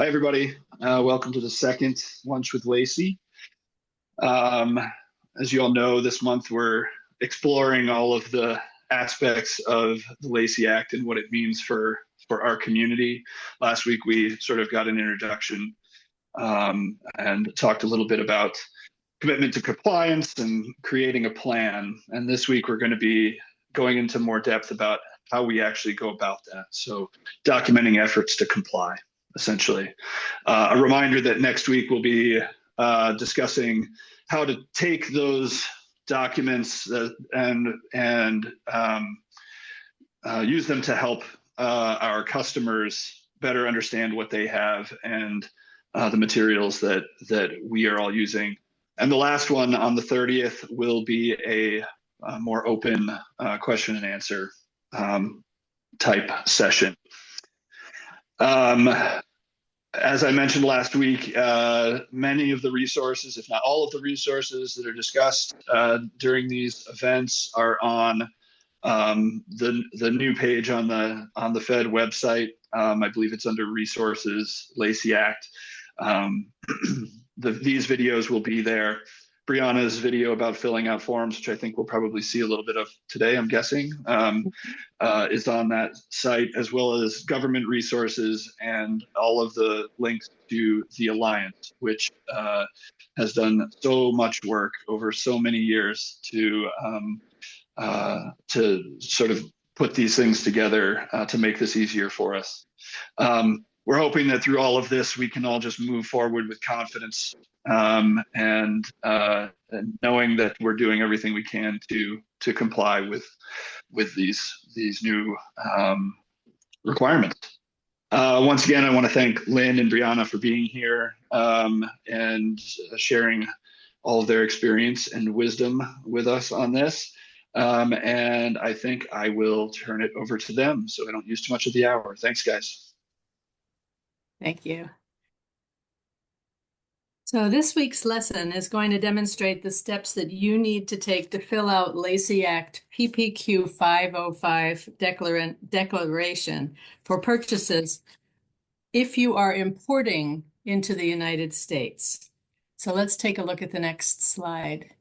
Hi, everybody. Welcome to the second Lunch with Lacey. As you all know, this month we're exploring all of the aspects of the Lacey Act and what it means for our community. Last week, we sort of got an introduction and talked a little bit about commitment to compliance and creating a plan. And this week, we're going to be going into more depth about how we actually go about that. So documenting efforts to comply, essentially. A reminder that next week we'll be discussing how to take those documents and use them to help our customers better understand what they have and the materials that we are all using. And the last one on the 30th will be a more open question and answer type session. As I mentioned last week, many of the resources, if not all of the resources that are discussed during these events are on the new page on the Fed website. I believe it's under Resources, Lacey Act. These videos will be there. Brianna's video about filling out forms, which I think we'll probably see a little bit of today, I'm guessing, is on that site, as well as government resources and all of the links to the Alliance, which has done so much work over so many years to sort of put these things together to make this easier for us. We're hoping that through all of this, we can all just move forward with confidence and knowing that we're doing everything we can to comply with these new requirements. Once again, I want to thank Lynn and Brianna for being here and sharing all of their experience and wisdom with us on this. And I think I will turn it over to them so I don't use too much of the hour. Thanks, guys. Thank you. So this week's lesson is going to demonstrate the steps that you need to take to fill out Lacey Act PPQ 505 declaration for purchases if you are importing into the United States. So let's take a look at the next slide.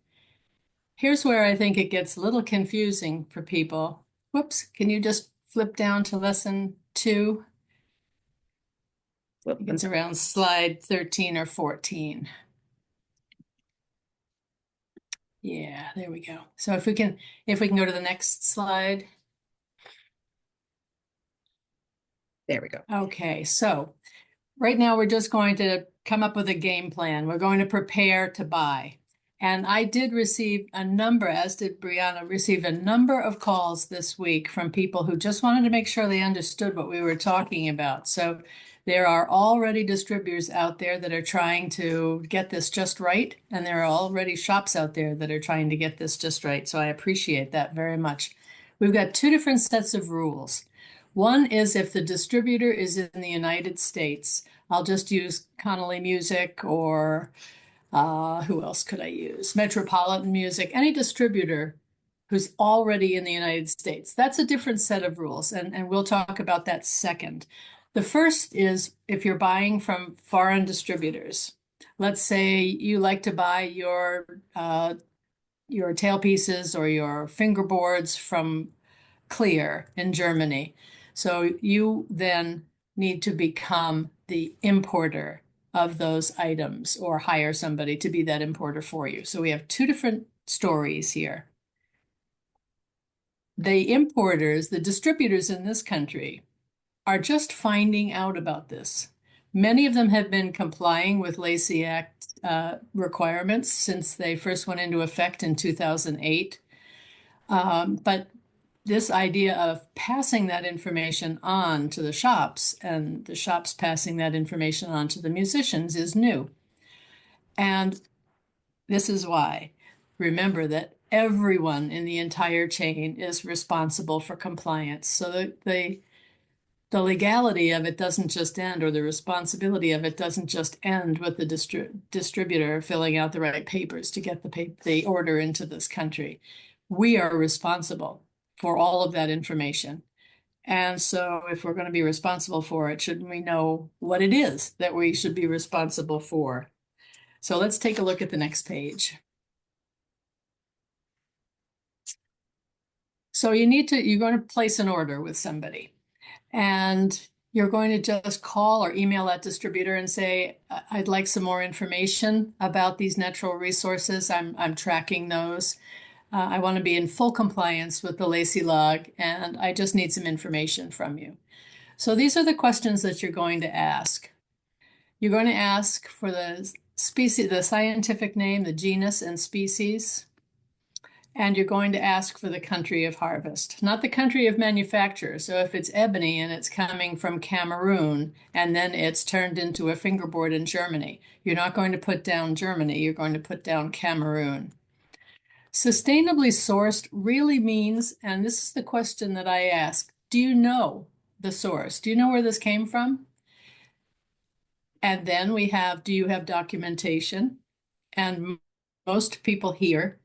Here's where I think it gets a little confusing for people. Whoops, can you just flip down to lesson 2? It's around slide 13 or 14. Yeah, there we go. So if we can go to the next slide. There we go. Okay, so right now we're just going to come up with a game plan. We're going to prepare to buy. And I did receive a number, as did Brianna, received a number of calls this week from people who just wanted to make sure they understood what we were talking about. So there are already distributors out there that are trying to get this just right, and there are already shops out there that are trying to get this just right. So I appreciate that very much. We've got 2 different sets of rules. One is if the distributor is in the United States. I'll just use Connolly Music or who else could I use? Metropolitan Music, any distributor who's already in the United States. That's a different set of rules, and we'll talk about that second. The first is if you're buying from foreign distributors. Let's say you like to buy your tailpieces or your fingerboards from Clear in Germany. So you then need to become the importer of those items or hire somebody to be that importer for you. So we have 2 different stories here. The importers, the distributors in this country, are just finding out about this. Many of them have been complying with Lacey Act requirements since they first went into effect in 2008. But this idea of passing that information on to the shops and the shops passing that information on to the musicians is new. And this is why. Remember that everyone in the entire chain is responsible for compliance. So that the legality of it doesn't just end, or the responsibility of it doesn't just end with the distributor filling out the right papers to get the order into this country. We are responsible for all of that information. And so if we're going to be responsible for it, shouldn't we know what it is that we should be responsible for? So let's take a look at the next page. So you're going to place an order with somebody, and you're going to just call or email that distributor and say, I'd like some more information about these natural resources. I'm tracking those. I want to be in full compliance with the Lacey log, and I just need some information from you. So these are the questions that you're going to ask. You're going to ask for the species, the scientific name, the genus and species, and you're going to ask for the country of harvest, not the country of manufacture. So if it's ebony and it's coming from Cameroon and then it's turned into a fingerboard in Germany, you're not going to put down Germany, you're going to put down Cameroon. Sustainably sourced really means, and this is the question that I ask, do you know the source? Do you know where this came from? And then we have, do you have documentation? And most people here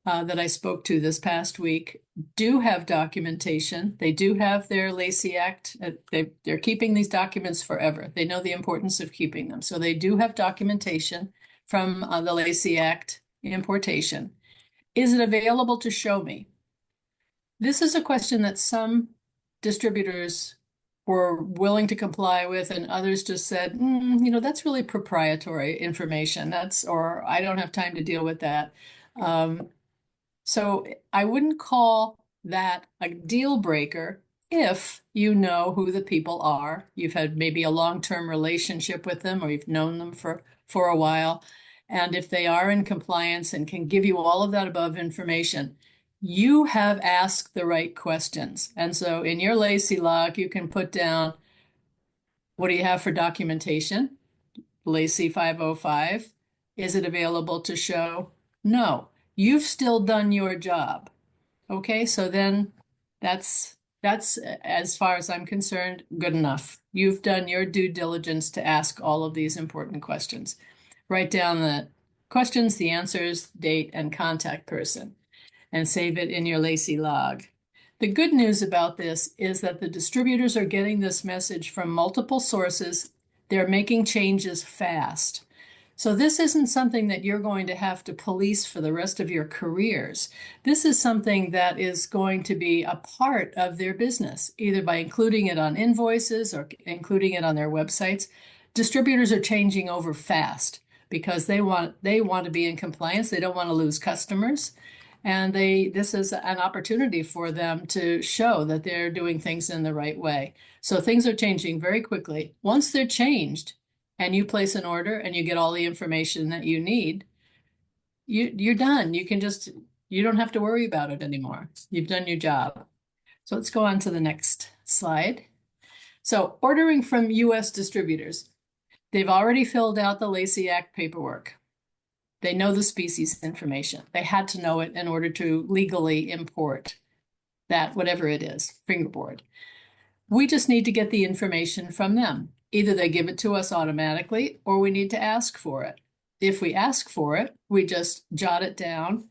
that I spoke to this past week do have documentation. They do have their Lacey Act. They're keeping these documents forever. They know the importance of keeping them. So they do have documentation from the Lacey Act importation. Is it available to show me? This is a question that some distributors were willing to comply with, and others just said, that's really proprietary information. Or I don't have time to deal with that. So I wouldn't call that a deal breaker if you know who the people are. You've had maybe a long-term relationship with them, or you've known them for a while. And if they are in compliance and can give you all of that above information, you have asked the right questions. And so in your Lacey log, you can put down, what do you have for documentation? Lacey 505. Is it available to show? No. You've still done your job. Okay, so then that's as far as I'm concerned, good enough. You've done your due diligence to ask all of these important questions. Write down the questions, the answers, date, and contact person, and save it in your Lacey log. The good news about this is that the distributors are getting this message from multiple sources. They're making changes fast. So this isn't something that you're going to have to police for the rest of your careers. This is something that is going to be a part of their business, either by including it on invoices or including it on their websites. Distributors are changing over fast because they want to be in compliance. They don't want to lose customers. And this is an opportunity for them to show that they're doing things in the right way. So things are changing very quickly. Once they're changed, and you place an order and you get all the information that you need, you're done. You don't have to worry about it anymore. You've done your job. So let's go on to the next slide. So ordering from US distributors. They've already filled out the Lacey Act paperwork. They know the species information. They had to know it in order to legally import that, whatever it is, fingerboard. We just need to get the information from them. Either they give it to us automatically or we need to ask for it. If we ask for it, we just jot it down.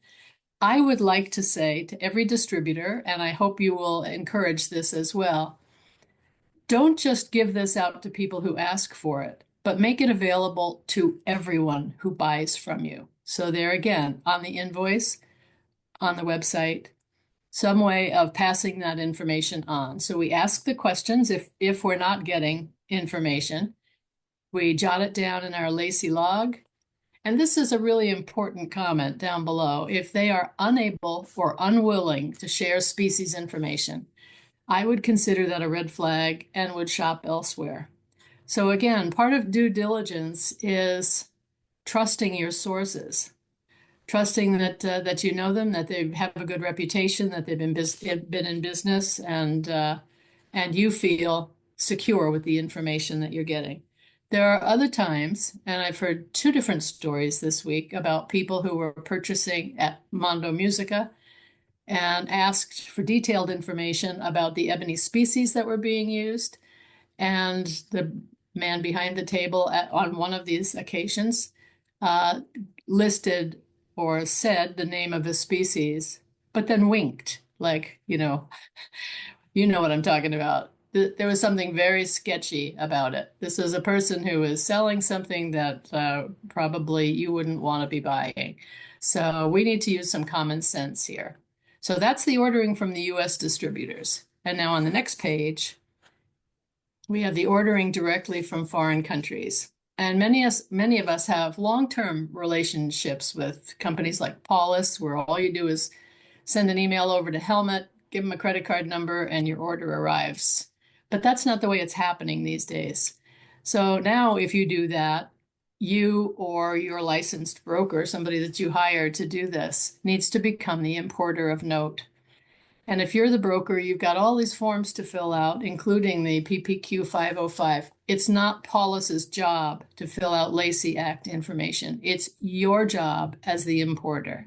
I would like to say to every distributor, and I hope you will encourage this as well, don't just give this out to people who ask for it, but make it available to everyone who buys from you. So there again, on the invoice, on the website, some way of passing that information on. So we ask the questions if we're not getting information. We jot it down in our Lacey log. And this is a really important comment down below. If they are unable or unwilling to share species information, I would consider that a red flag and would shop elsewhere. So again, part of due diligence is trusting your sources. Trusting that you know them, that they have a good reputation, that they've been in business, and you feel secure with the information that you're getting. There are other times, and I've heard two different stories this week about people who were purchasing at Mondo Musica and asked for detailed information about the ebony species that were being used, and the man behind the table on one of these occasions listed or said the name of a species, but then winked, like, You know what I'm talking about. There was something very sketchy about it. This is a person who is selling something that probably you wouldn't want to be buying. So we need to use some common sense here. So that's the ordering from the US distributors. And now on the next page, we have the ordering directly from foreign countries. And many of us have long-term relationships with companies like Paulus, where all you do is send an email over to Helmut, give them a credit card number, and your order arrives. But that's not the way it's happening these days. So now if you do that, you or your licensed broker, somebody that you hired to do this, needs to become the importer of note. And if you're the broker, you've got all these forms to fill out, including the PPQ 505. It's not Paulus's job to fill out Lacey Act information. It's your job as the importer.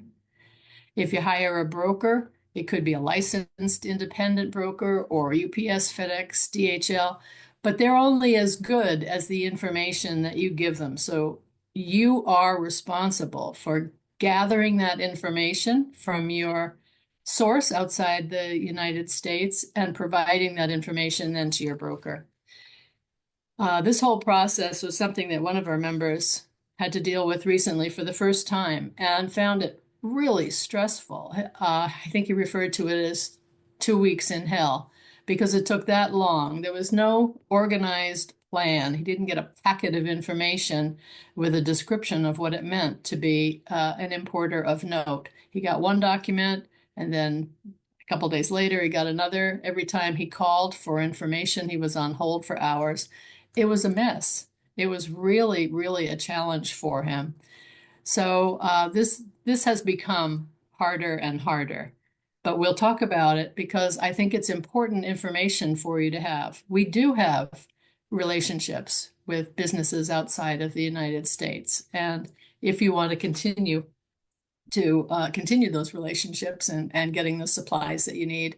If you hire a broker, it could be a licensed independent broker or UPS, FedEx, DHL, but they're only as good as the information that you give them. So you are responsible for gathering that information from your source outside the United States and providing that information then to your broker. This whole process was something that one of our members had to deal with recently for the first time and found it really stressful. I think he referred to it as 2 weeks in hell because it took that long. There was no organized plan. He didn't get a packet of information with a description of what it meant to be an importer of note. He got one document, and then a couple days later, he got another. Every time he called for information, he was on hold for hours. It was a mess. It was really, really a challenge for him. So this has become harder and harder, but we'll talk about it because I think it's important information for you to have. We do have relationships with businesses outside of the United States, and if you want to continue those relationships and getting the supplies that you need,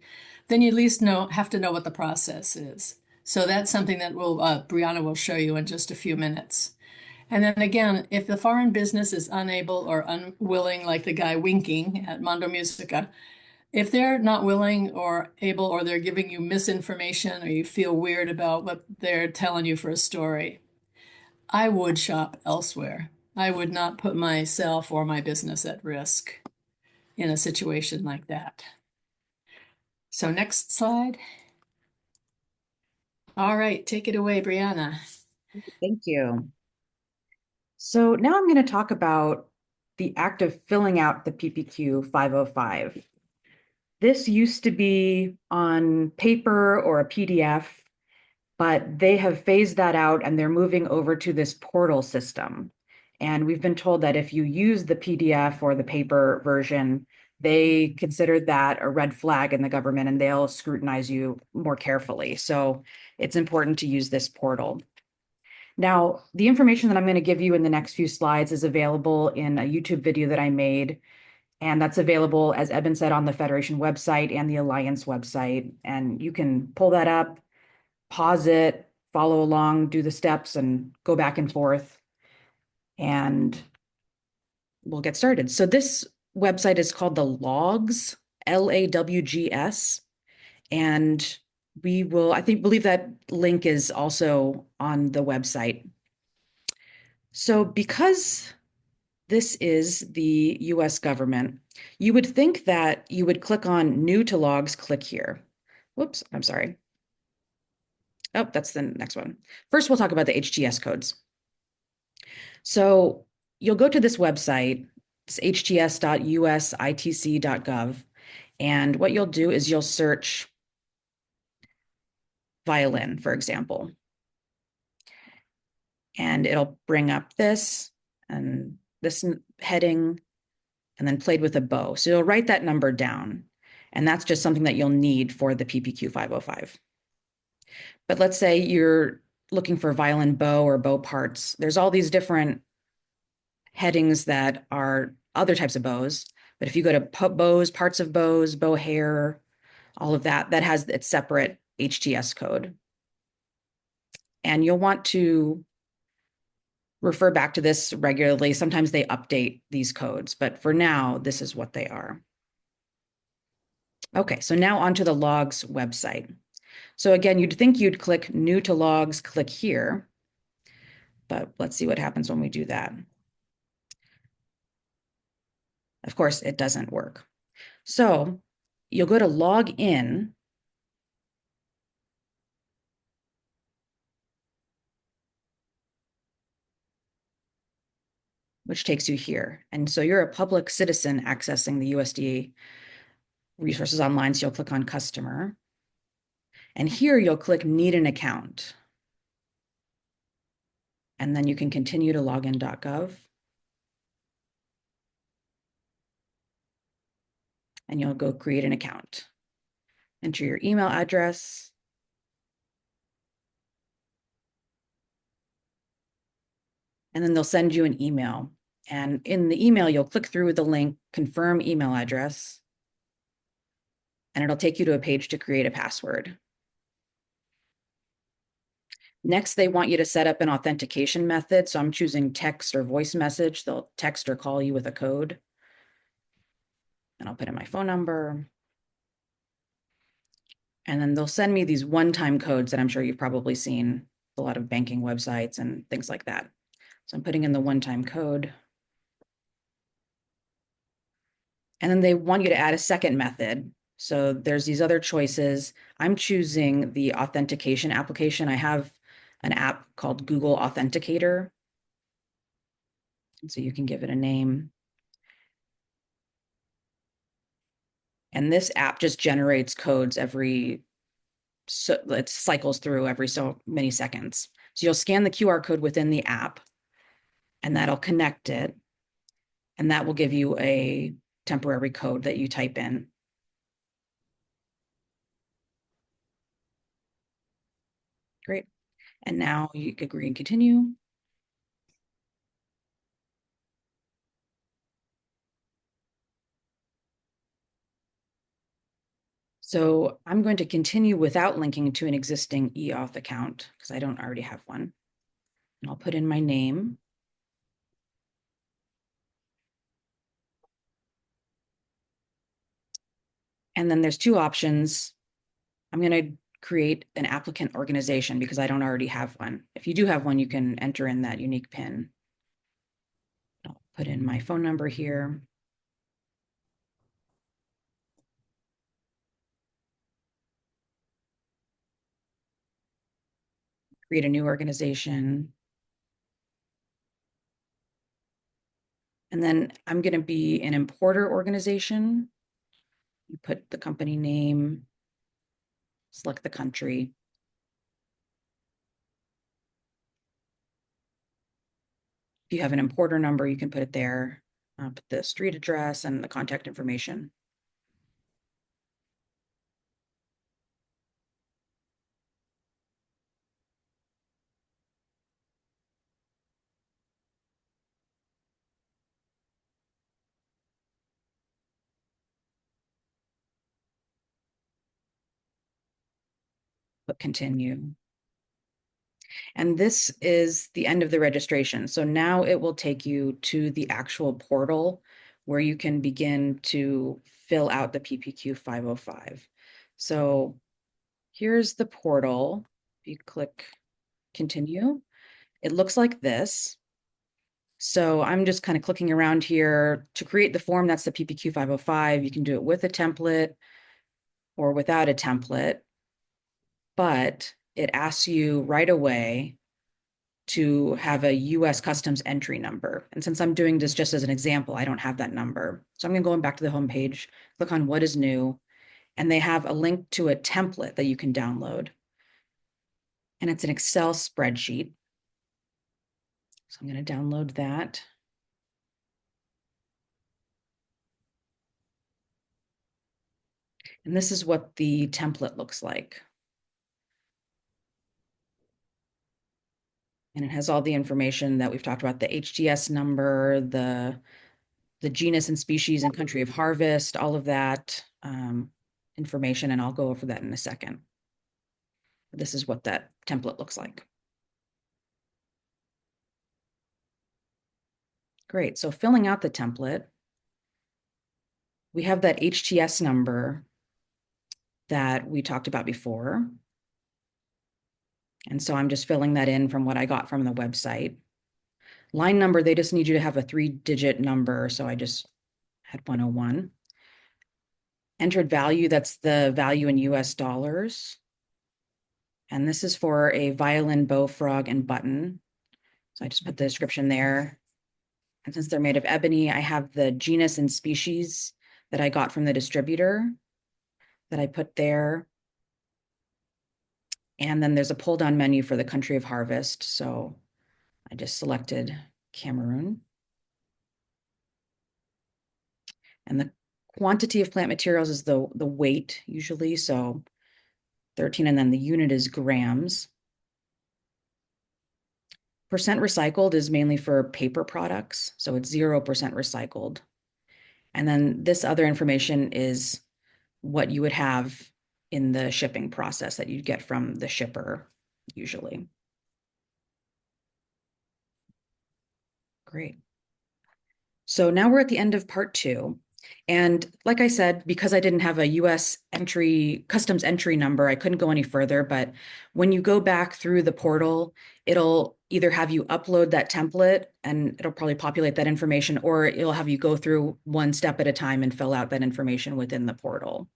then you at least have to know what the process is. So that's something that Brianna will show you in just a few minutes. And then again, if the foreign business is unable or unwilling, like the guy winking at Mondo Musica, if they're not willing or able, or they're giving you misinformation, or you feel weird about what they're telling you for a story, I would shop elsewhere. I would not put myself or my business at risk in a situation like that. So next slide. All right, take it away, Brianna. Thank you. So now I'm going to talk about the act of filling out the PPQ 505. This used to be on paper or a PDF, but they have phased that out and they're moving over to this portal system. And we've been told that if you use the PDF or the paper version, they consider that a red flag in the government and they'll scrutinize you more carefully. So it's important to use this portal. Now, the information that I'm going to give you in the next few slides is available in a YouTube video that I made, and that's available, as Eben said, on the Federation website and the Alliance website. And you can pull that up, pause it, follow along, do the steps, and go back and forth. And we'll get started. So this website is called the LAWGS, LAWGS. And we will, believe that link is also on the website. So because this is the US government, you would think that you would click on New to LAWGS, click here. Whoops, I'm sorry. Oh, that's the next one. First, we'll talk about the HTS codes. So you'll go to this website, it's hts.usitc.gov, and what you'll do is you'll search violin, for example. And it'll bring up this and this heading, and then played with a bow. So you'll write that number down, and that's just something that you'll need for the PPQ 505. But let's say you're looking for violin bow or bow parts. There's all these different headings that are other types of bows. But if you go to bows, parts of bows, bow hair, all of that, that has its separate HTS code. And you'll want to refer back to this regularly. Sometimes they update these codes, but for now, this is what they are. Okay, so now onto the LAWGS website. So again, you'd think you'd click new to LAWGS, click here, but let's see what happens when we do that. Of course, it doesn't work. So you'll go to log in. Which takes you here. And so you're a public citizen accessing the USDA resources online. So you'll click on customer. And here you'll click need an account. And then you can continue to login.gov. And you'll go create an account. Enter your email address. And then they'll send you an email. And in the email, you'll click through the link, confirm email address. And it'll take you to a page to create a password. Next, they want you to set up an authentication method. So I'm choosing text or voice message. They'll text or call you with a code. And I'll put in my phone number. And then they'll send me these one-time codes that I'm sure you've probably seen a lot of banking websites and things like that. So I'm putting in the one-time code. And then they want you to add a second method. So there's these other choices. I'm choosing the authentication application. I have an app called Google Authenticator. And so you can give it a name. And this app just generates codes so it cycles through every so many seconds. So you'll scan the QR code within the app, and that'll connect it. And that will give you a temporary code that you type in. Great. And now you agree and continue. So I'm going to continue without linking to an existing eAuth account because I don't already have one. And I'll put in my name. And then there's two options. I'm going to create an applicant organization because I don't already have one. If you do have one, you can enter in that unique PIN. I'll put in my phone number here. Create a new organization. And then I'm going to be an importer organization. You put the company name, select the country. If you have an importer number, you can put it there. Put the street address and the contact information. Put continue. And this is the end of the registration. So now it will take you to the actual portal where you can begin to fill out the PPQ 505. So here's the portal. If you click continue, it looks like this. So I'm just kind of clicking around here to create the form. That's the PPQ 505. You can do it with a template or without a template, but it asks you right away to have a US customs entry number. And since I'm doing this just as an example, I don't have that number. So I'm going back to the home page, click on what is new, and they have a link to a template that you can download. And it's an Excel spreadsheet. So I'm going to download that. And this is what the template looks like. And it has all the information that we've talked about, the HTS number, the genus and species and country of harvest, all of that information, and I'll go over that in a second. This is what that template looks like. Great, so filling out the template, we have that HTS number, that we talked about before. And so I'm just filling that in from what I got from the website. Line number, they just need you to have a 3-digit number. So I just had 101. Entered value, that's the value in US dollars. And this is for a violin, bow, frog, and button. So I just put the description there. And since they're made of ebony, I have the genus and species that I got from the distributor that I put there. And then there's a pull down menu for the country of harvest. So I just selected Cameroon. And the quantity of plant materials is the weight usually. So 13, and then the unit is grams. Percent recycled is mainly for paper products. So it's 0% recycled. And then this other information is what you would have in the shipping process that you'd get from the shipper usually. Great. So now we're at the end of part 2. And like I said, because I didn't have a US customs entry number, I couldn't go any further. But when you go back through the portal, it'll either have you upload that template and it'll probably populate that information, or it'll have you go through one step at a time and fill out that information within the portal.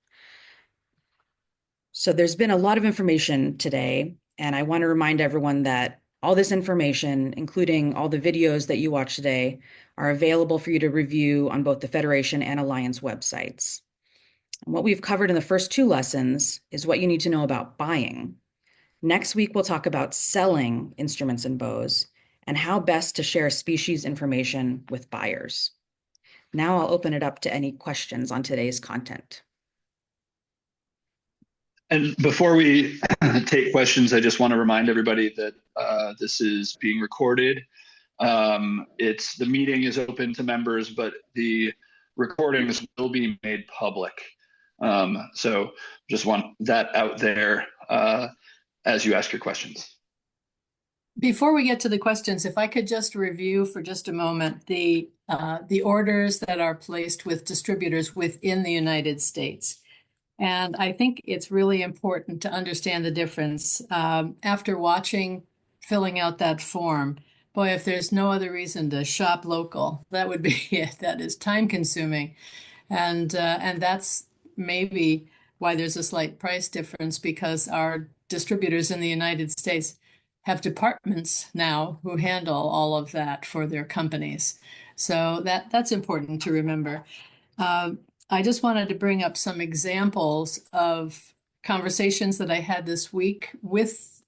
So there's been a lot of information today, and I want to remind everyone that all this information, including all the videos that you watch today, are available for you to review on both the Federation and Alliance websites. And what we've covered in the first 2 lessons is what you need to know about buying. Next week, we'll talk about selling instruments and bows and how best to share species information with buyers. Now I'll open it up to any questions on today's content. And before we take questions, I just want to remind everybody that this is being recorded. The meeting is open to members, but the recordings will be made public. So just want that out there as you ask your questions. Before we get to the questions, if I could just review for just a moment the orders that are placed with distributors within the United States. And I think it's really important to understand the difference. After filling out that form, boy, if there's no other reason to shop local, that would be it. That is time consuming. And that's maybe why there's a slight price difference, because our distributors in the United States have departments now who handle all of that for their companies. So that's important to remember. I just wanted to bring up some examples of conversations that I had this week with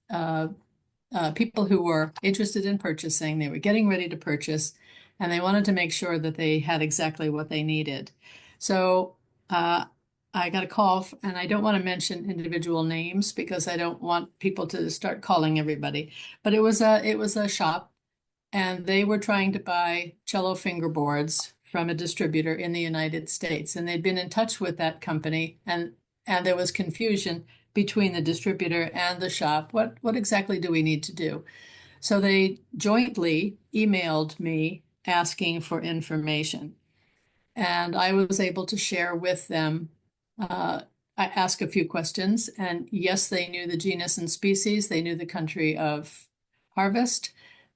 people who were interested in purchasing. They were getting ready to purchase, and they wanted to make sure that they had exactly what they needed. So I got a call, and I don't want to mention individual names because I don't want people to start calling everybody. But it was a shop, and they were trying to buy cello fingerboards from a distributor in the United States, and they'd been in touch with that company, and there was confusion between the distributor and the shop. What exactly do we need to do? So they jointly emailed me asking for information, and I was able to share with them. I asked a few questions, and yes, they knew the genus and species. They knew the country of harvest.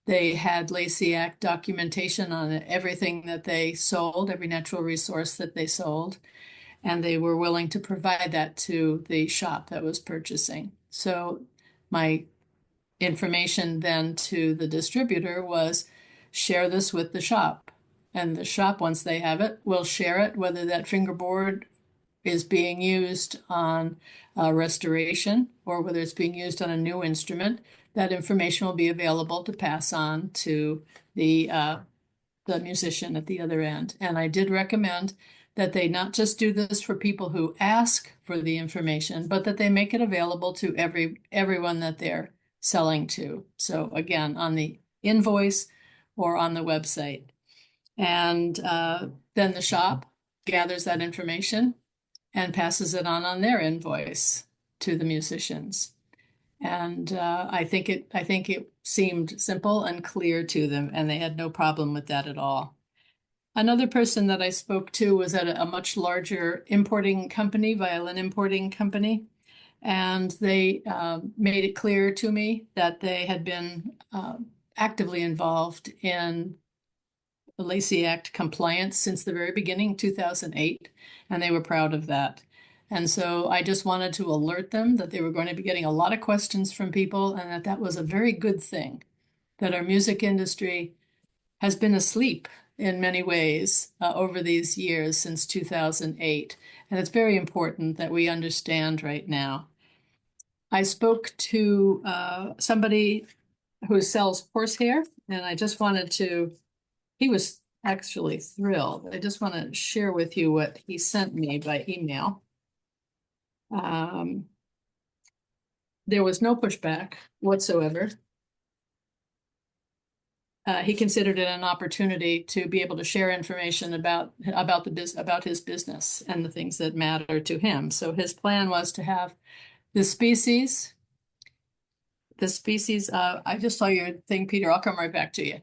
They had Lacey Act documentation on everything that they sold, every natural resource that they sold, and they were willing to provide that to the shop that was purchasing. So my information then to the distributor was share this with the shop. And the shop, once they have it, will share it, whether that fingerboard is being used on restoration or whether it's being used on a new instrument. That information will be available to pass on to the musician at the other end. And I did recommend that they not just do this for people who ask for the information, but that they make it available to everyone that they're selling to. So again, on the invoice or on the website. And then the shop gathers that information and passes it on their invoice to the musicians. And I think it seemed simple and clear to them, and they had no problem with that at all. Another person that I spoke to was at a much larger importing company, violin importing company. And they made it clear to me that they had been actively involved in the Lacey Act compliance since the very beginning, 2008, and they were proud of that. And so I just wanted to alert them that they were going to be getting a lot of questions from people and that that was a very good thing, that our music industry has been asleep in many ways over these years since 2008. And it's very important that we understand right now. I spoke to somebody who sells horsehair, and I just wanted to, he was actually thrilled. I just want to share with you what he sent me by email. There was no pushback whatsoever. He considered it an opportunity to be able to share information about his business and the things that matter to him. So his plan was to have the species. I just saw your thing, Peter. I'll come right back to you.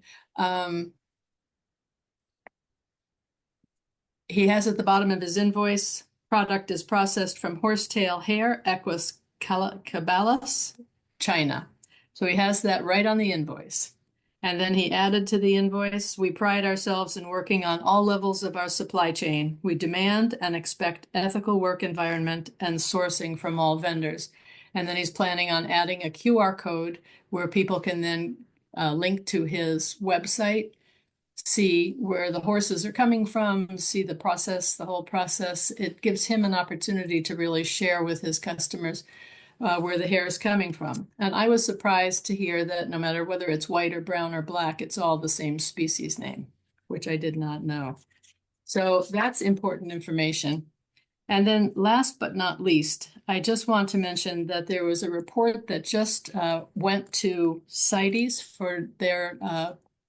He has at the bottom of his invoice, product is processed from horsetail hair, Equus cabalis, China. So he has that right on the invoice. And then he added to the invoice, we pride ourselves in working on all levels of our supply chain. We demand and expect ethical work environment and sourcing from all vendors. And then he's planning on adding a QR code where people can then link to his website, see where the horses are coming from, see the process, the whole process. It gives him an opportunity to really share with his customers where the hair is coming from. And I was surprised to hear that no matter whether it's white or brown or black, it's all the same species name, which I did not know. So that's important information. And then last but not least, I just want to mention that there was a report that just went to CITES for their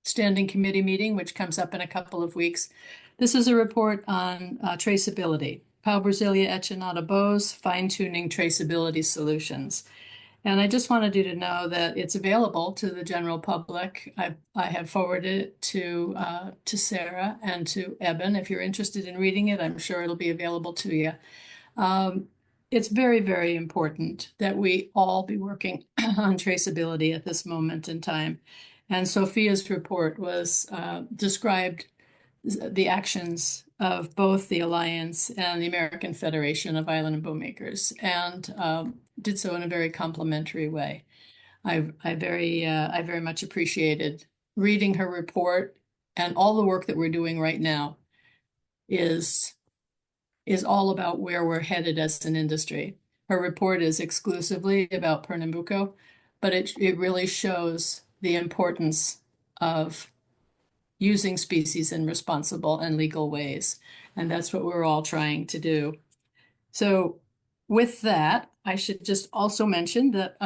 standing committee meeting, which comes up in a couple of weeks. This is a report on traceability. Pau Brasilia Echinata Bose, fine-tuning traceability solutions. And I just wanted you to know that it's available to the general public. I have forwarded it to Sarah and to Eben. If you're interested in reading it, I'm sure it'll be available to you. It's very, very important that we all be working on traceability at this moment in time. And Sophia's report was described the actions of both the Alliance and the American Federation of Violin and Bowmakers, and did so in a very complimentary way. I very much appreciated reading her report, and all the work that we're doing right now is all about where we're headed as an industry. Her report is exclusively about Pernambuco, but it really shows the importance of using species in responsible and legal ways. And that's what we're all trying to do. So with that, I should just also mention that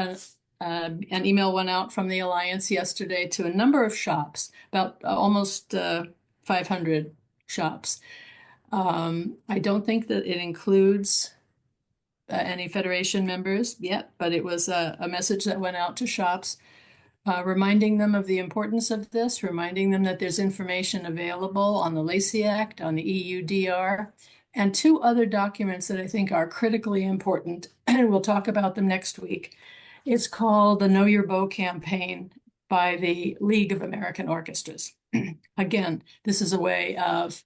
an email went out from the Alliance yesterday to a number of shops, about almost 500 shops. I don't think that it includes any Federation members yet, but it was a message that went out to shops, reminding them of the importance of this, reminding them that there's information available on the Lacey Act, on the EUDR, and two other documents that I think are critically important, and we'll talk about them next week. It's called the Know Your Bow campaign by the League of American Orchestras. Again, this is a way of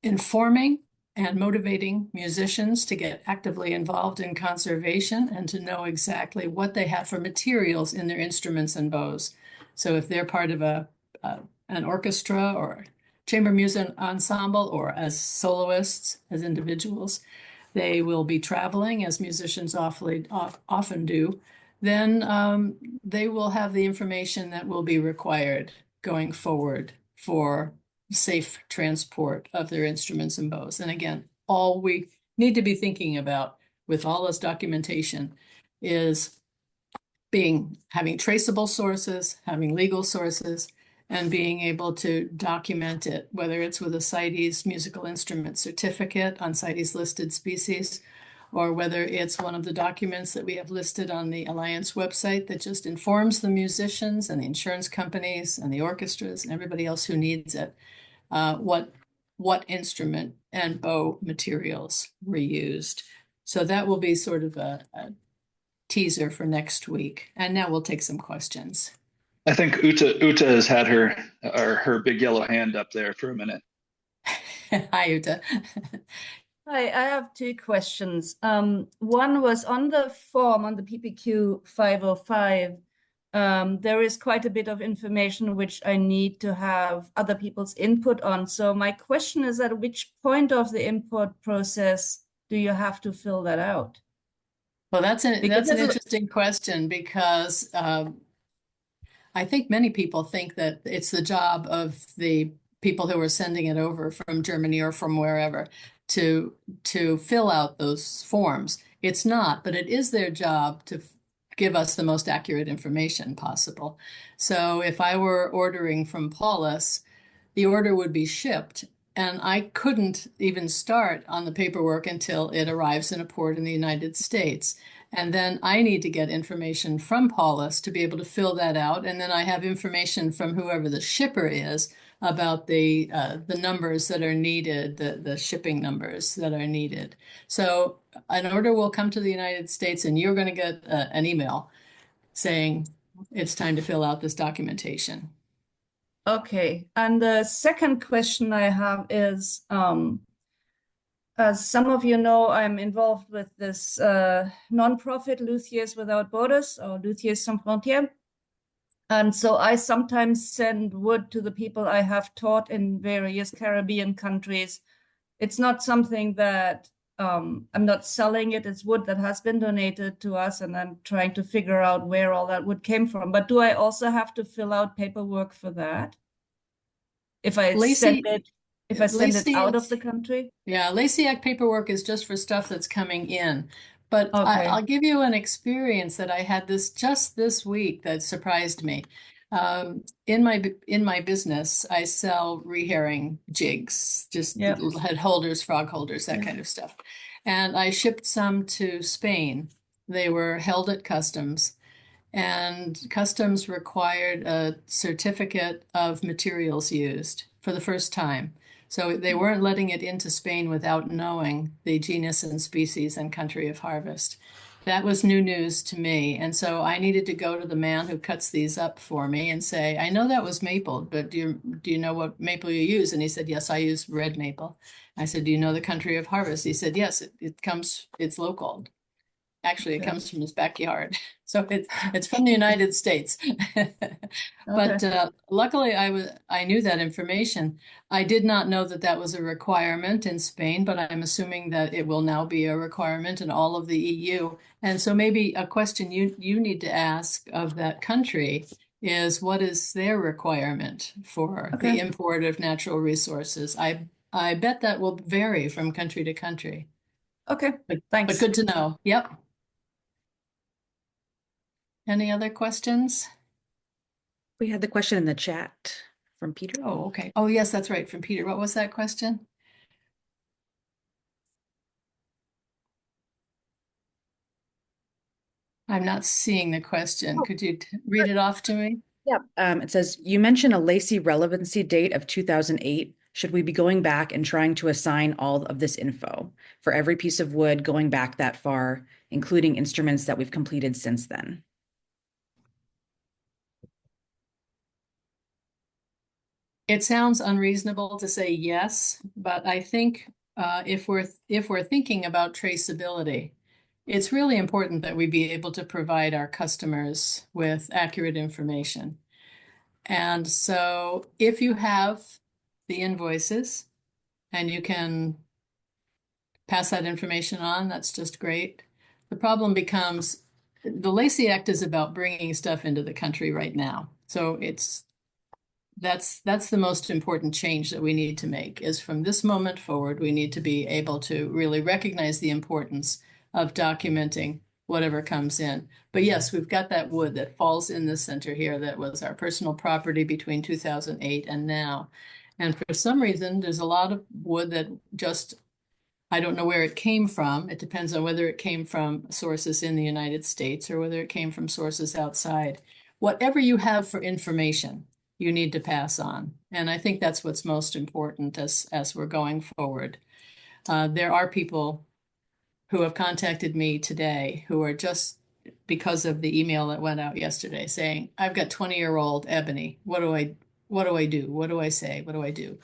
informing and motivating musicians to get actively involved in conservation and to know exactly what they have for materials in their instruments and bows. So if they're part of an orchestra or chamber music ensemble, or as soloists, as individuals, they will be traveling, as musicians often do, then they will have the information that will be required going forward for safe transport of their instruments and bows. And again, all we need to be thinking about with all this documentation is having traceable sources, having legal sources, and being able to document it, whether it's with a CITES musical instrument certificate on CITES listed species, or whether it's one of the documents that we have listed on the Alliance website that just informs the musicians and the insurance companies and the orchestras and everybody else who needs it what instrument and bow materials were used. So that will be sort of a teaser for next week. And now we'll take some questions. I think Uta has had her big yellow hand up there for a minute. Hi, Uta. Hi, I have two questions. One was on the form on the PPQ 505. There is quite a bit of information which I need to have other people's input on. So my question is, at which point of the input process do you have to fill that out? Well, that's an Because interesting question, because I think many people think that it's the job of the people who are sending it over from Germany or from wherever to fill out those forms. It's not, but it is their job to give us the most accurate information possible. So if I were ordering from Paulus, the order would be shipped, and I couldn't even start on the paperwork until it arrives in a port in the United States. And then I need to get information from Paulus to be able to fill that out. And then I have information from whoever the shipper is about the numbers that are needed, the shipping numbers that are needed. So an order will come to the United States, and you're going to get an email saying it's time to fill out this documentation. Okay, and the second question I have is, as some of you know, I'm involved with this nonprofit Luthiers Without Borders, or Luthiers Sans Frontières. And so I sometimes send wood to the people I have taught in various Caribbean countries. It's not something that I'm not selling it. It's wood that has been donated to us, and I'm trying to figure out where all that wood came from. But do I also have to fill out paperwork for that? If I send it out of the country? Yeah, Lacey Act paperwork is just for stuff that's coming in. But Okay. I'll give you an experience that I had just this week that surprised me. In my business, I sell reherring jigs, just Yep. head holders, frog holders, that kind of stuff. And I shipped some to Spain. They were held at customs, and customs required a certificate of materials used for the first time. So they weren't letting it into Spain without knowing the genus and species and country of harvest. That was new news to me. And so I needed to go to the man who cuts these up for me and say, I know that was maple, but do you know what maple you use? And he said, yes, I use red maple. I said, do you know the country of harvest? He said, yes, it's local. Actually, it comes from his backyard. So it's from the United States. But luckily I knew that information. I did not know that that was a requirement in Spain, but I'm assuming that it will now be a requirement in all of the EU. And so maybe a question you need to ask of that country is, what is their requirement for the import of natural resources? I bet that will vary from country to country. Okay, thanks. But good to know. Yep. Any other questions? We had the question in the chat from Peter. Oh, okay. Oh, yes, that's right, from Peter. What was that question? I'm not seeing the question. Could you read it off to me? Yeah. It says, you mentioned a Lacey relevancy date of 2008. Should we be going back and trying to assign all of this info for every piece of wood going back that far, including instruments that we've completed since then? It sounds unreasonable to say yes, but I think if we're thinking about traceability, it's really important that we be able to provide our customers with accurate information. And so if you have the invoices and you can pass that information on, that's just great. The problem becomes, the Lacey Act is about bringing stuff into the country right now. So that's the most important change that we need to make, is from this moment forward, we need to be able to really recognize the importance of documenting whatever comes in. But yes, we've got that wood that falls in the center here that was our personal property between 2008 and now. And for some reason, there's a lot of wood that just, I don't know where it came from. It depends on whether it came from sources in the United States or whether it came from sources outside. Whatever you have for information, you need to pass on. And I think that's what's most important as we're going forward. There are people who have contacted me today who are just because of the email that went out yesterday saying, I've got 20-year-old ebony. What do I do? What do I say? What do I do?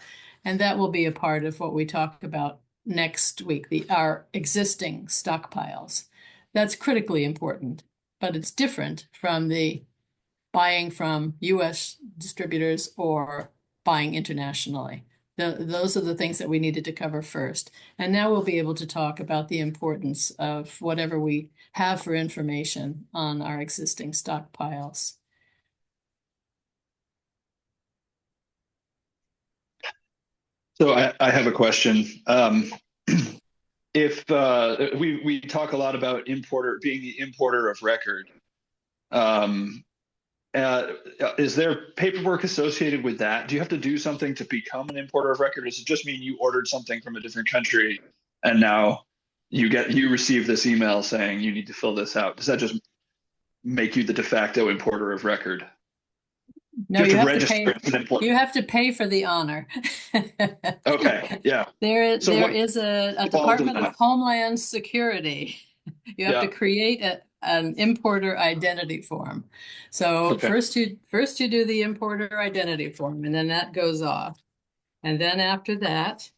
And that will be a part of what we talk about next week, our existing stockpiles. That's critically important, but it's different from the buying from US distributors or buying internationally. Those are the things that we needed to cover first. And now we'll be able to talk about the importance of whatever we have for information on our existing stockpiles. So I have a question. If we talk a lot about being the importer of record, is there paperwork associated with that? Do you have to do something to become an importer of record? Does it just mean you ordered something from a different country and now you receive this email saying you need to fill this out? Does that just make you the de facto importer of record? No, you have to pay. You have to pay for the honor. Okay, yeah. There is a Department of Homeland Security. You have to create an importer identity form. So first you do the importer identity form, and then that goes off. And then after that,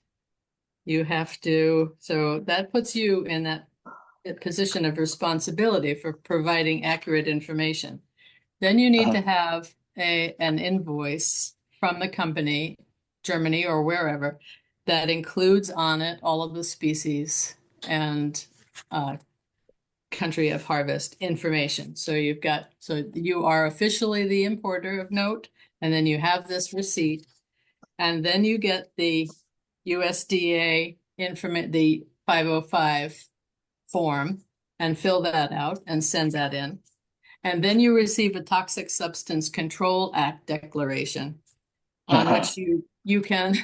you have to, so that puts you in that position of responsibility for providing accurate information. Then you need to have an invoice from the company, Germany or wherever, that includes on it all of the species and country of harvest information. So you are officially the importer of note, and then you have this receipt, and then you get the USDA the 505 form and fill that out and send that in. And then you receive a Toxic Substance Control Act declaration on which you can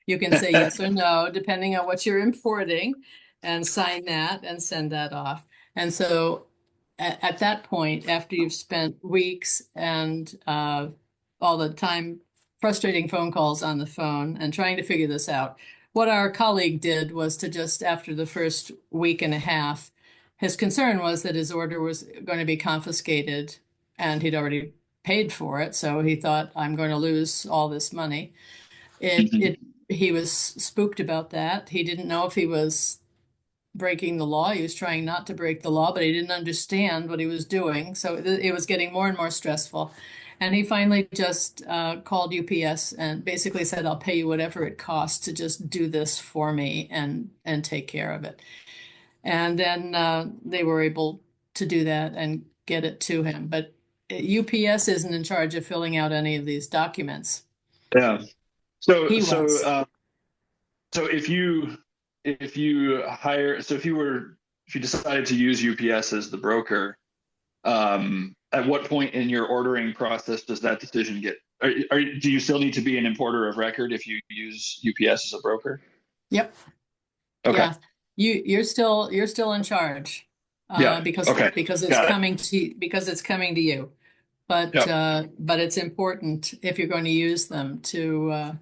you can say yes or no, depending on what you're importing, and sign that and send that off. And so at that point, after you've spent weeks and all the time frustrating phone calls on the phone and trying to figure this out, what our colleague did was to just, after the first week and a half, his concern was that his order was going to be confiscated and he'd already paid for it. So he thought, I'm going to lose all this money. He was spooked about that. He didn't know if he was breaking the law. He was trying not to break the law, but he didn't understand what he was doing. So it was getting more and more stressful. And he finally just called UPS and basically said, I'll pay you whatever it costs to just do this for me and take care of it. And then they were able to do that and get it to him. But UPS isn't in charge of filling out any of these documents. Yeah. So if you decided to use UPS as the broker, at what point in your ordering process does that decision get? Do you still need to be an importer of record if you use UPS as a broker? Yep. Okay. Yeah. You're still in charge. Because it's coming to you. But it's important if you're going to use them to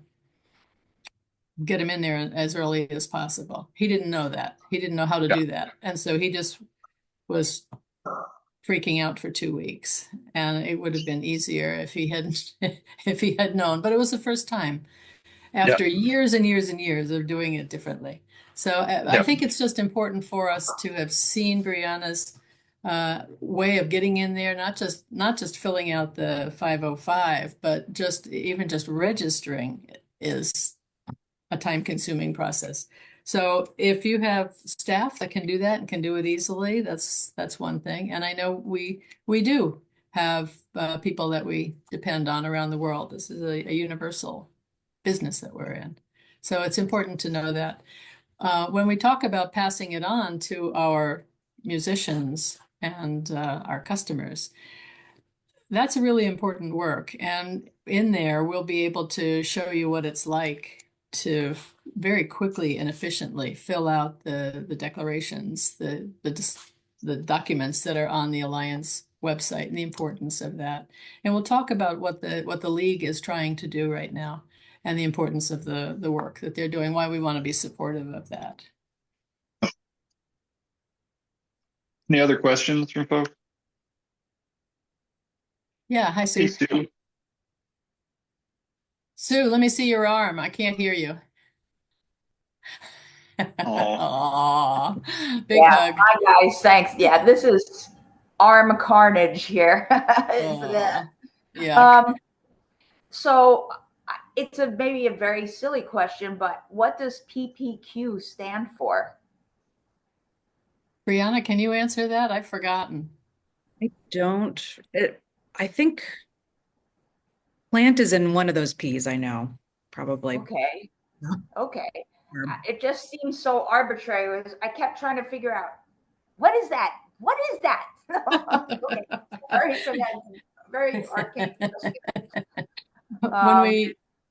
get them in there as early as possible. He didn't know that. He didn't know how to do that. And so he just was freaking out for 2 weeks. And it would have been easier if he had known. But it was the first time after years and years and years of doing it differently. So I think it's just important for us to have seen Brianna's way of getting in there, not just filling out the 505, but just registering is a time-consuming process. So if you have staff that can do that and can do it easily, that's one thing. And I know we do have people that we depend on around the world. This is a universal business that we're in. So it's important to know that. When we talk about passing it on to our musicians and our customers, that's a really important work. And in there, we'll be able to show you what it's like to very quickly and efficiently fill out the declarations, the documents that are on the Alliance website and the importance of that. And we'll talk about what the league is trying to do right now and the importance of the work that they're doing, why we want to be supportive of that. Any other questions from folks? Yeah, hi, Hey, Sue. Stu. Sue, let me see your arm. I can't hear you. Aw. Aw, big Yeah, hug. hi guys, thanks. Yeah, this is arm carnage here. Aw, yuck. So it's maybe a very silly question, but what does PPQ stand for? Brianna, can you answer that? I've forgotten. I think plant is in one of those P's, I know, probably. Okay. No. Okay. Herb. It just seems so arbitrary. I kept trying to figure out what is that? What is that? Okay. Sorry for that very arcane question.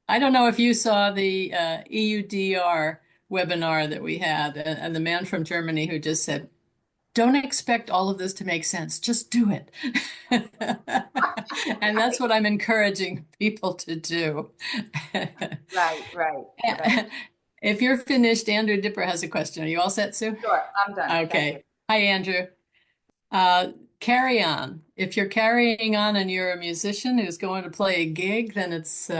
I don't know if you saw the EUDR webinar that we had, and the man from Germany who just said, don't expect all of this to make sense, just do it. And that's what I'm encouraging people to do. Right. If you're finished, Andrew Dipper has a question. Are you all set, Sue? Sure, I'm done. Thank Okay. you. Hi, Andrew. Carry on. If you're carrying on and you're a musician who's going to play a gig, then it's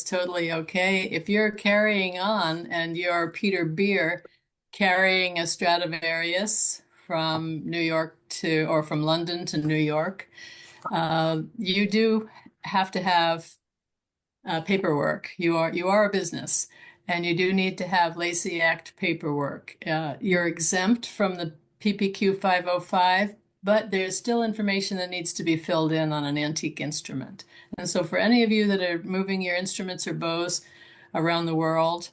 totally okay. If you're carrying on and you're Peter Beer carrying a Stradivarius from New York or from London to New York, you do have to have paperwork. You are a business, and you do need to have Lacey Act paperwork. You're exempt from the PPQ 505, but there's still information that needs to be filled in on an antique instrument. And so for any of you that are moving your instruments or bows around the world,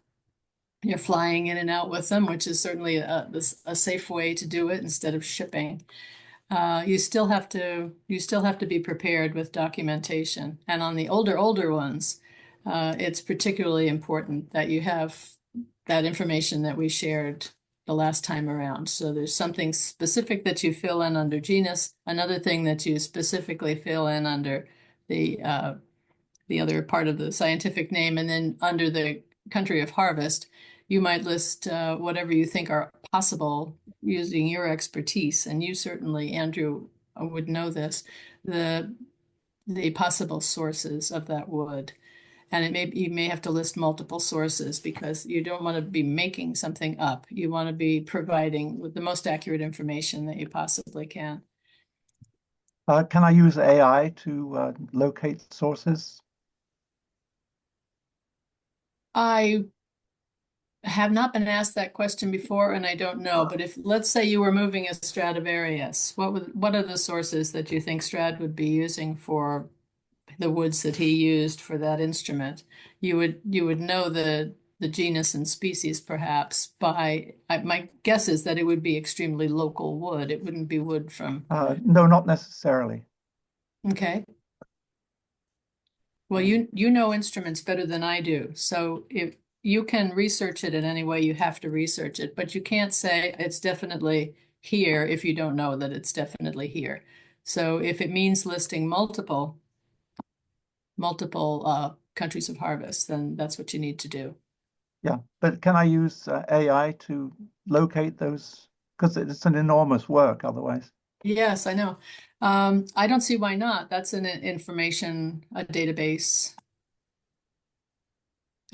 you're flying in and out with them, which is certainly a safe way to do it instead of shipping. You still have to be prepared with documentation. And on the older ones, it's particularly important that you have that information that we shared the last time around. So there's something specific that you fill in under genus, another thing that you specifically fill in under the other part of the scientific name, and then under the country of harvest, you might list whatever you think are possible using your expertise. And you certainly, Andrew, would know this, the possible sources of that wood. And you may have to list multiple sources because you don't want to be making something up. You want to be providing with the most accurate information that you possibly can. Can I use AI to locate sources? I have not been asked that question before, and I don't know. But if, let's say you were moving a Stradivarius, what are the sources that you think Strad would be using for the woods that he used for that instrument? You would know the genus and species perhaps by, my guess is that it would be extremely local wood. It wouldn't be wood from. No, not necessarily. Okay. Well, you know instruments better than I do. So if you can research it in any way, you have to research it, but you can't say it's definitely here if you don't know that it's definitely here. So if it means listing multiple countries of harvest, then that's what you need to do. Yeah, but can I use AI to locate those? Because it's an enormous work otherwise. Yes, I know. I don't see why not. That's an information, a database.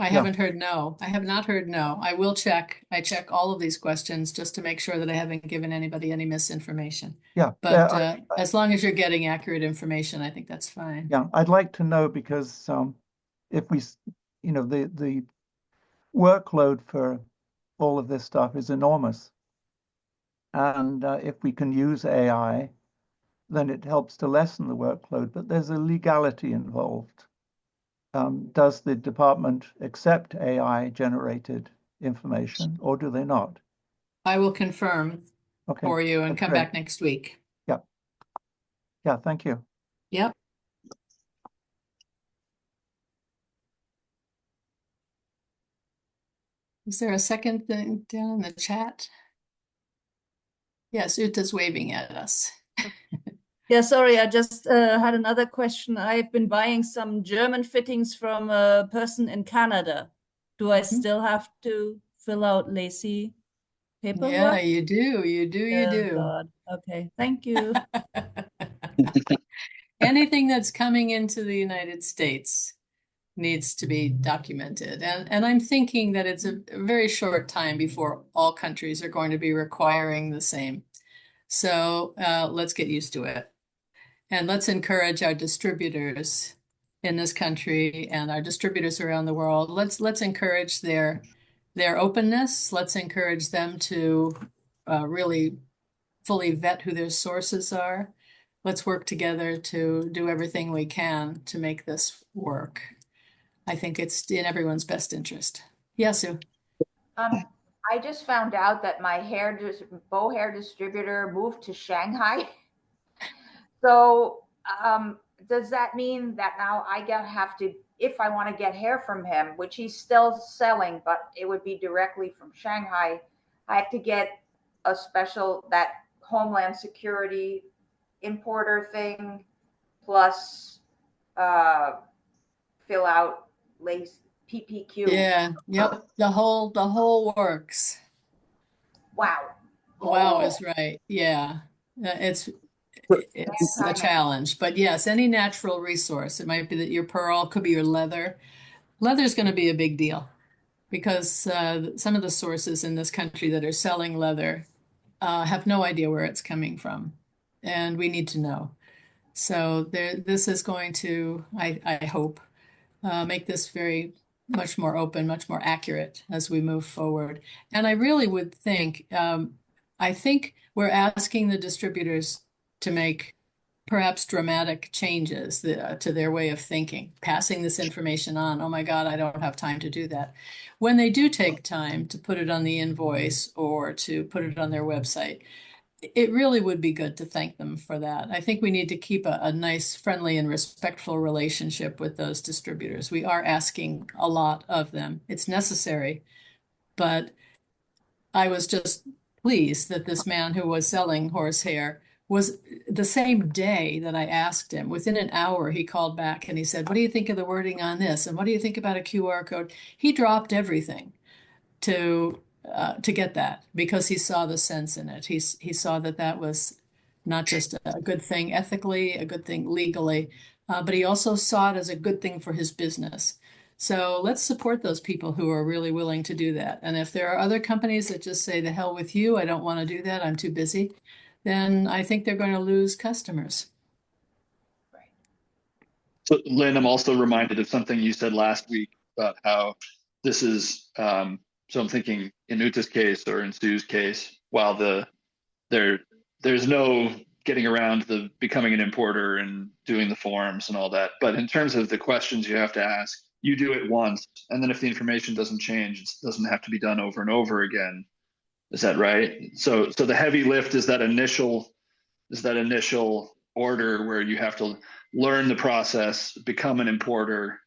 I haven't heard no. I have not heard no. I will check. I check all of these questions just to make sure that I haven't given anybody any misinformation. Yeah, But as long as you're getting accurate information, I think that's fine. yeah, I'd like to know because if we, the workload for all of this stuff is enormous. And if we can use AI, then it helps to lessen the workload, but there's a legality involved. Does the department accept AI generated information or do they not? I will confirm for you and come back next week. Yep. Yeah, thank you. Yep. Is there a second thing down in the chat? Yes, Uta's waving at us. Yeah, sorry, I just had another question. I've been buying some German fittings from a person in Canada. Do I still have to fill out Lacey paperwork? Yeah, you do. You Oh, do. God. Okay, thank you. Anything that's coming into the United States needs to be documented. And I'm thinking that it's a very short time before all countries are going to be requiring the same. So let's get used to it. And let's encourage our distributors in this country and our distributors around the world. Let's encourage their openness. Let's encourage them to really fully vet who their sources are. Let's work together to do everything we can to make this work. I think it's in everyone's best interest. Yes, Sue. I just found out that my bow hair distributor moved to Shanghai. So does that mean that now have to, if I want to get hair from him, which he's still selling, but it would be directly from Shanghai, I have to get a special, that Homeland Security importer thing, plus fill out PPQ. Yeah, yep. The whole works. Wow. Wow is right. Yeah. It's a challenge, but yes, any natural resource. It might be that your pearl, could be your leather. Leather's going to be a big deal because some of the sources in this country that are selling leather have no idea where it's coming from, and we need to know. So this is going to, I hope, make this very much more open, much more accurate as we move forward. And I really would think, I think we're asking the distributors to make perhaps dramatic changes to their way of thinking, passing this information on. Oh my God, I don't have time to do that. When they do take time to put it on the invoice or to put it on their website, it really would be good to thank them for that. I think we need to keep a nice, friendly, and respectful relationship with those distributors. We are asking a lot of them. It's necessary, but I was just pleased that this man who was selling horsehair was the same day that I asked him, within an hour, he called back and he said, what do you think of the wording on this? And what do you think about a QR code? He dropped everything to get that because he saw the sense in it. He saw that that was not just a good thing ethically, a good thing legally, but he also saw it as a good thing for his business. So let's support those people who are really willing to do that. And if there are other companies that just say, the hell with you, I don't want to do that, I'm too busy, then I think they're going to lose customers. So, Lynn, I'm also reminded of something you said last week about how this is, so I'm thinking in Uta's case or in Sue's case, while there's no getting around the becoming an importer and doing the forms and all that. But in terms of the questions you have to ask, you do it once, and then if the information doesn't change, it doesn't have to be done over and over again. Is that right? So the heavy lift is that initial order where you have to learn the process, become an importer,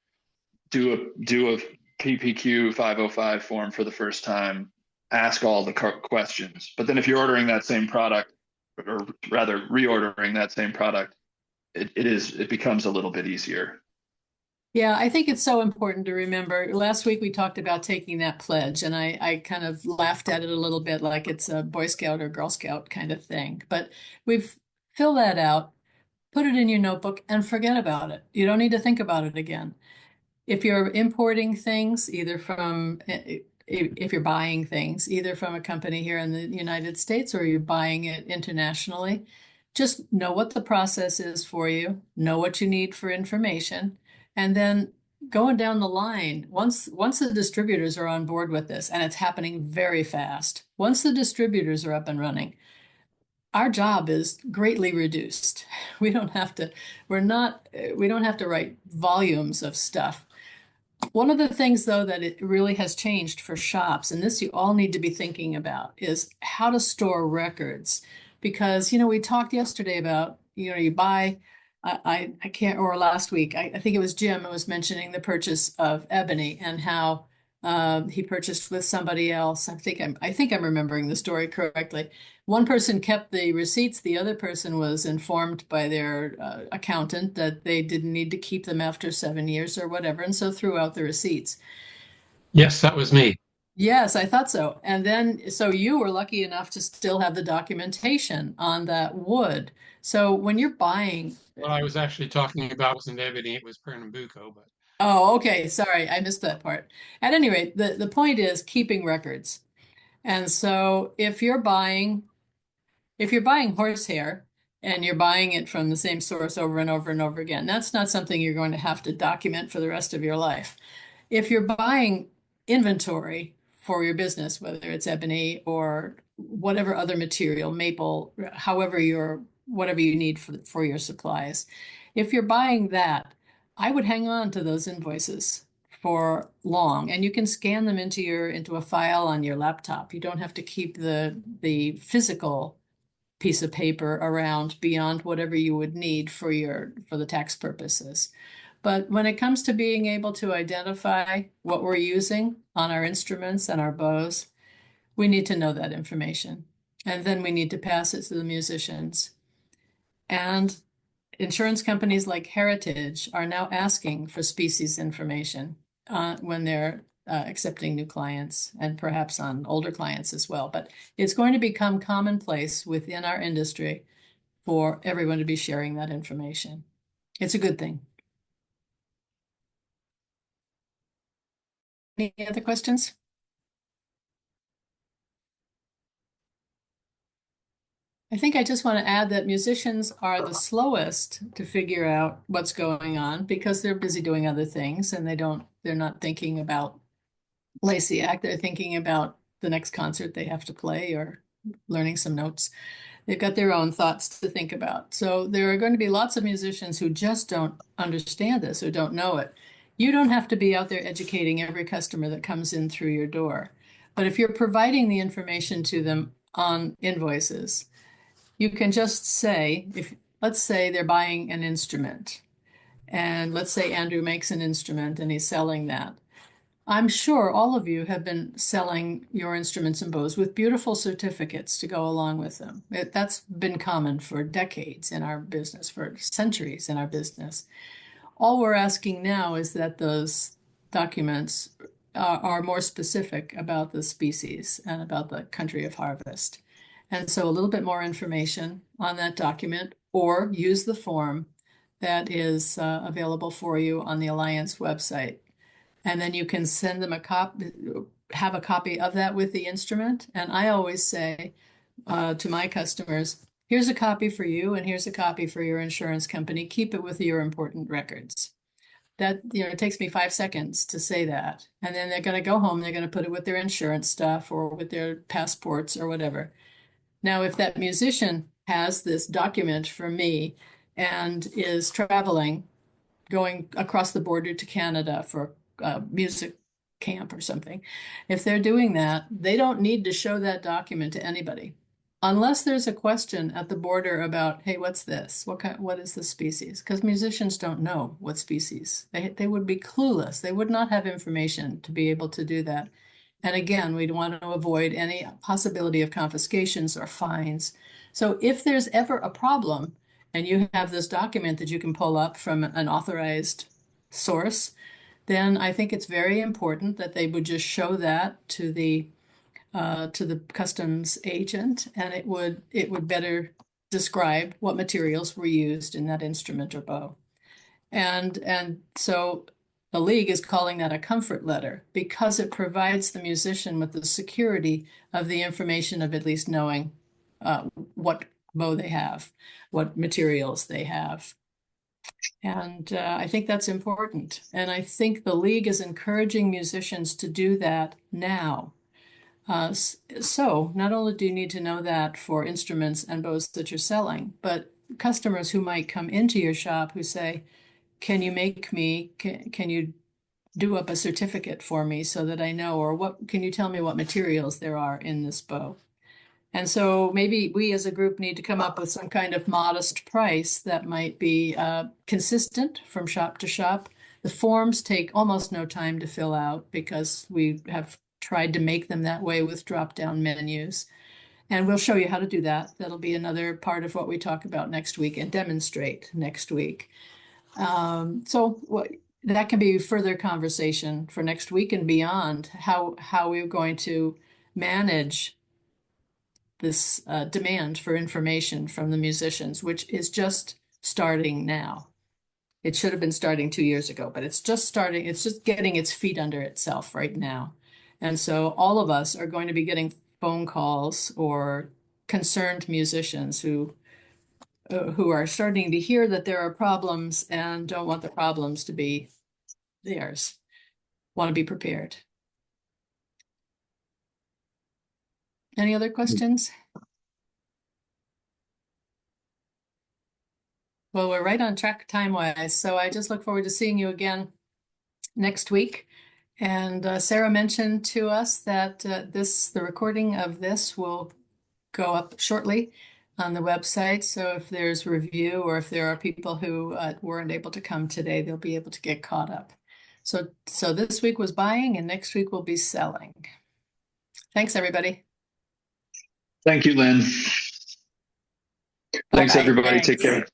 do a PPQ 505 form for the first time, ask all the questions. But then if you're ordering that same product, or rather reordering that same product, it becomes a little bit easier. Yeah, I think it's so important to remember. Last week we talked about taking that pledge, and I kind of laughed at it a little bit like it's a Boy Scout or Girl Scout kind of thing. But we've filled that out, put it in your notebook, and forget about it. You don't need to think about it again. If you're importing things, if you're buying things, either from a company here in the United States or you're buying it internationally, just know what the process is for you, know what you need for information, and then going down the line, once the distributors are on board with this, and it's happening very fast, once the distributors are up and running, our job is greatly reduced. We don't have to write volumes of stuff. One of the things, though, that it really has changed for shops, and this you all need to be thinking about, is how to store records. Because, we talked yesterday about, you buy, I can't, or last week, I think it was Jim who was mentioning the purchase of ebony and how He purchased with somebody else. I think I'm remembering the story correctly. One person kept the receipts. The other person was informed by their accountant that they didn't need to keep them after 7 years or whatever, and so threw out the receipts. Yes, that was me. Yes, I thought so. And then, so you were lucky enough to still have the documentation on that wood. So when you're buying, What I was actually talking about wasn't ebony, it was Pernambuco, but oh, okay, sorry, I missed that part. At any rate, the point is keeping records. And so if you're buying horsehair and you're buying it from the same source over and over and over again, that's not something you're going to have to document for the rest of your life. If you're buying inventory for your business, whether it's ebony or whatever other material, maple, whatever you need for your supplies, if you're buying that, I would hang on to those invoices for long, and you can scan them into a file on your laptop. You don't have to keep the physical piece of paper around beyond whatever you would need for the tax purposes. But when it comes to being able to identify what we're using on our instruments and our bows, we need to know that information. And then we need to pass it to the musicians. And insurance companies like Heritage are now asking for species information when they're accepting new clients and perhaps on older clients as well. But it's going to become commonplace within our industry for everyone to be sharing that information. It's a good thing. Any other questions? I think I just want to add that musicians are the slowest to figure out what's going on because they're busy doing other things and they're not thinking about Lacey Act. They're thinking about the next concert they have to play or learning some notes. They've got their own thoughts to think about. So there are going to be lots of musicians who just don't understand this or don't know it. You don't have to be out there educating every customer that comes in through your door. But if you're providing the information to them on invoices, you can just say, let's say they're buying an instrument, and let's say Andrew makes an instrument and he's selling that. I'm sure all of you have been selling your instruments and bows with beautiful certificates to go along with them. That's been common for decades in our business, for centuries in our business. All we're asking now is that those documents are more specific about the species and about the country of harvest. And so a little bit more information on that document, or use the form that is available for you on the Alliance website. And then you can send them have a copy of that with the instrument. And I always say to my customers, here's a copy for you and here's a copy for your insurance company. Keep it with your important records. That, it takes me 5 seconds to say that. And then they're going to go home, they're going to put it with their insurance stuff or with their passports or whatever. Now, if that musician has this document from me and is traveling, going across the border to Canada for a music camp or something, if they're doing that, they don't need to show that document to anybody. Unless there's a question at the border about, hey, what's this? What is the species? Because musicians don't know what species. They would be clueless. They would not have information to be able to do that. And again, we'd want to avoid any possibility of confiscations or fines. So if there's ever a problem and you have this document that you can pull up from an authorized source, then I think it's very important that they would just show that to the customs agent, and it would better describe what materials were used in that instrument or bow. And so the league is calling that a comfort letter because it provides the musician with the security of the information of at least knowing what bow they have, what materials they have. And I think that's important. And I think the league is encouraging musicians to do that now. So not only do you need to know that for instruments and bows that you're selling, but customers who might come into your shop who say, can you do up a certificate for me so that I know, or can you tell me what materials there are in this bow? And so maybe we as a group need to come up with some kind of modest price that might be consistent from shop to shop, The forms take almost no time to fill out because we have tried to make them that way with drop-down menus. And we'll show you how to do that. That'll be another part of what we talk about next week and demonstrate next week. That can be further conversation for next week and beyond, how we're going to manage this demand for information from the musicians, which is just starting now. It should have been starting 2 years ago, but it's just starting. It's just getting its feet under itself right now. And so all of us are going to be getting phone calls or concerned musicians who are starting to hear that there are problems and don't want the problems to be theirs, want to be prepared. Any other questions? Well, we're right on track time-wise, so I just look forward to seeing you again next week. And Sarah mentioned to us that the recording of this will go up shortly on the website. So if there's review or if there are people who weren't able to come today, they'll be able to get caught up. So this week was buying and next week will be selling. Thanks, everybody. Thank you, Lynn. Thanks, Bye. everybody. Thanks. Take care.